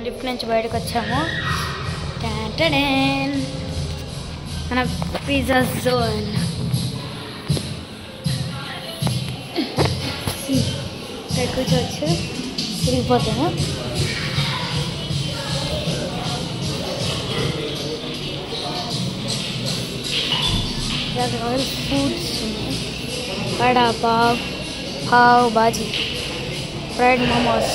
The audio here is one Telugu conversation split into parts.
లిఫ్ట్ నుంచి బయటకు వచ్చాము. మన పిజ్జా జోన్ ఇక్కడ కూర్చోవచ్చు. తిరిగిపోతాము. రకరకాల ఫుడ్స్ ఉన్నాయి. వడా పావ్ బాజీ, ఫ్రైడ్ మోమోస్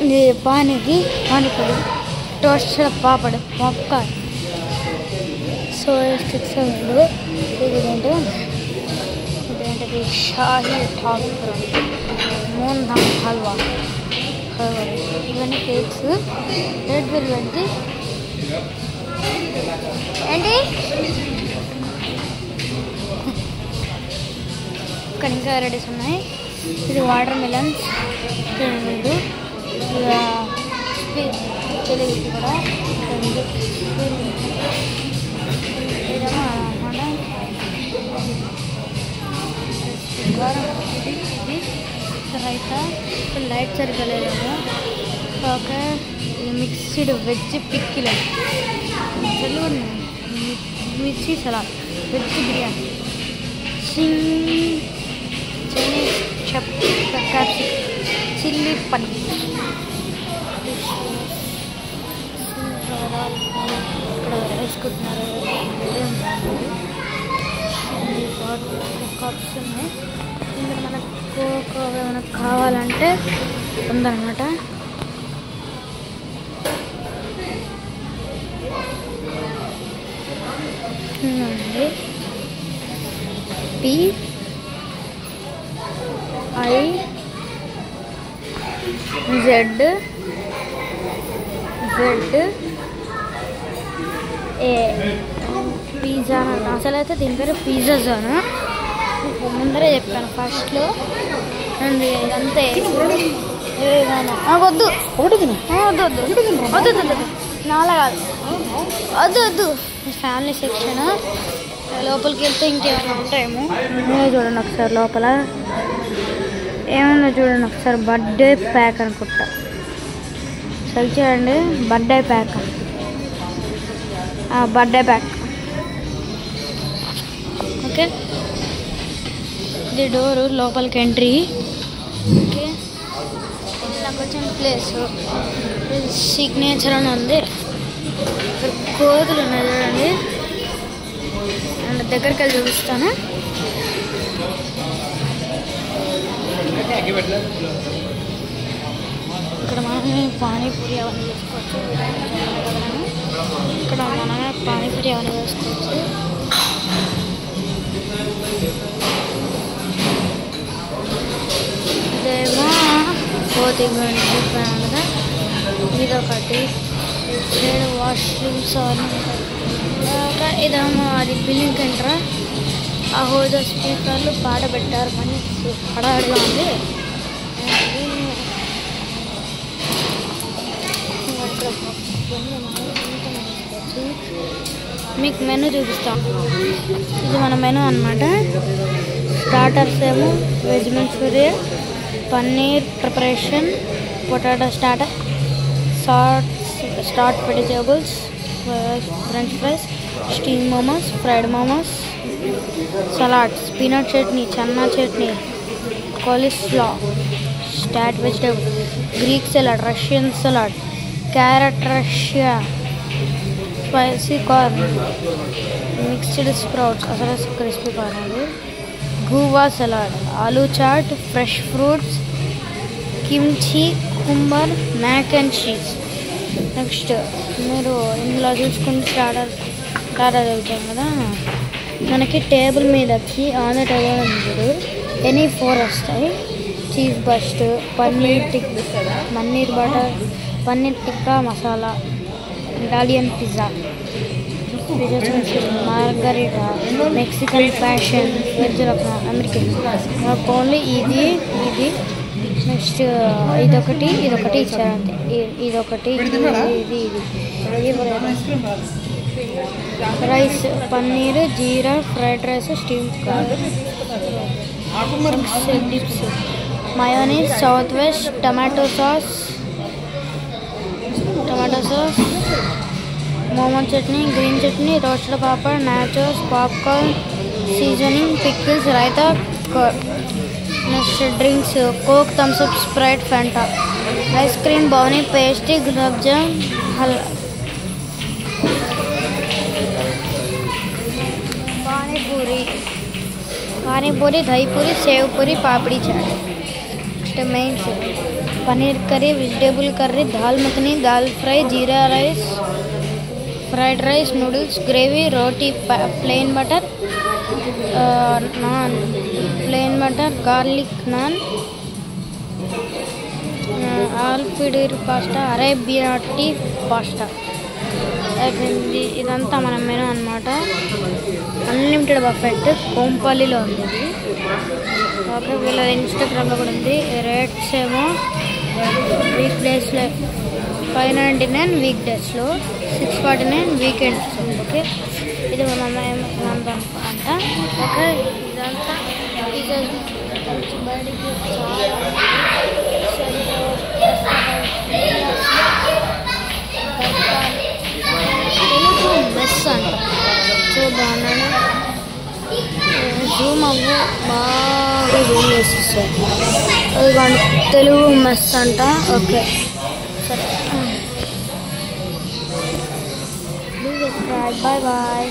ఇది panipuri, toasted papad, popcorn, soya sticks ఉంది. ఇదేంటిది షాహీ ఠాకూర్, మూన్ ధామ్ హల్వా, ఇవన్నీ కేక్స్. రెడ్ వెల్వెట్ ఏంటి ఇక్కడ ఇంకా వెరైటీస్ ఉన్నాయి. ఇది వాటర్ మిలన్స్, ఇది తెలియదు కూడా. ఇదేమో ఇది రైతా, లైట్ సరిగ్గా లేదు. ఓకే, ఇది మిక్స్డ్ వెజ్ పిక్కిల్, మిర్చి salad, veg biryani, Chinese capsicum, chilli paneer. ఇక్కడ వేసుకుంటున్నారు. కప్స్ ఉన్నాయి. ఇందులో మనకు కోకో ఏమైనా కావాలంటే ఉందన్నమాట. PIZZA పిజ్జా అసలు అయితే దీని పేరు పిజ్జా జోన్. ముందరే చెప్పాను ఫస్ట్లో. అండి ఇదంతే. వద్దు నాలా కాదు, వద్దు. Family section. లోపలికి వెళ్తే ఇంకేమైనా ఉంటాయేమో. చూడండి ఒకసారి లోపల ఏమన్నా చూడండి ఒకసారి. బర్త్డే ప్యాక్ అనుకుంటా. సరి చూడండి, బర్త్డే ప్యాక్. ఓకే, ఇది డోరు, లోపలికి ఎంట్రీ. ఓకే, నాకు వచ్చిన ప్లేస్ సిగ్నేచర్ అని ఉంది. ఇక్కడ కోతులు ఉన్నాయి చూడండి. అండ్ దగ్గరికి వెళ్ళి చూపిస్తాను. ఇక్కడ మనమే పానీపూరి అవన్నీ చేసుకోవచ్చు. ఇదేమో కోతిగండి కదా, ఇదొకటి. సైడ్ వాష్రూమ్స్ అవన్నీ. ఇదేమో అది బిల్లింగ్ ఎంట్రా. ఆ హోదా స్పీకర్లు పాట పెట్టారు. మంచి హడావిడిగా ఉంది. మీకు మెనూ చూపిస్తాం. ఇది మన మెనూ అన్నమాట. స్టార్టర్స్ ఏమో veg Manchurian, paneer preparation, potato starter, start vegetables, french fries, steam momos, fried momos, salads, peanut chutney, chana chutney, cauliflower, start vegetable, Greek salad, Russian salad, carrot Russia, spicy corn, mixed sprouts, అసలు క్రిస్పీ కార్న్ అది, guava salad, aloo chaat, fresh fruits, kimchi, cucumber, mac and cheese. Next మీరు ఇందులో చూసుకుంటే స్టార్టర్ చదువుతాం కదా. మనకి టేబుల్ మీదకి ఆన్ ద టేబుల్ ఉంది. ఎనీ 4 వస్తాయి. Cheese bust, paneer butter, paneer tikka masala, Italian pizza, margherita, Mexican fashion, veg రకం, అమెరికన్. మాకు ఓన్లీ ఇది నెక్స్ట్ ఇదొకటి ఇచ్చారు అంతే. ఇదొకటి, ఇది rice, paneer, jeera, fried rice, steam dips, mayonnaise, south west, tomato sauce, momo chutney, green chutney, roasted papad, nachos, popcorn, seasoning, pickles, raita, next drinks Coke, Thums Up, Sprite, Fanta, ice cream, brownie, pastry, gulab jam, panipuri, dahipuri, sev puri, papdi chaat. Next mains paneer curry, vegetable curry, dal makhani, dal fry, jeera rice, fried rice, noodles, gravy, roti, plain butter naan, plain butter, garlic naan, ఆల్ఫిడీర్ పాస్తా, అరేబియాటీ పాస్తా. అయిపోయింది. ఇదంతా మన మెనూ అనమాట. అన్లిమిటెడ్ బఫెట్ కోంపల్లిలో ఉంది ఇది. ఓకే, వీళ్ళ ఇన్స్టాగ్రామ్లో కూడా ఉంది. రేట్స్ ఏమో వీక్ డేస్లో 599, వీక్ డేస్లో 649, వీకెండ్స్. ఓకే, ఇది మన అంత అంట. ఓకే, ఇదంతా బయటికి తెలుగు మెస్ అంట. బాగున్నాను. జూమ్ అవ్వు, బాగా జూమ్ చేసేసారు. అది తెలుగు మెస్ అంట. ఓకే, సరే, బాయ్ బాయ్.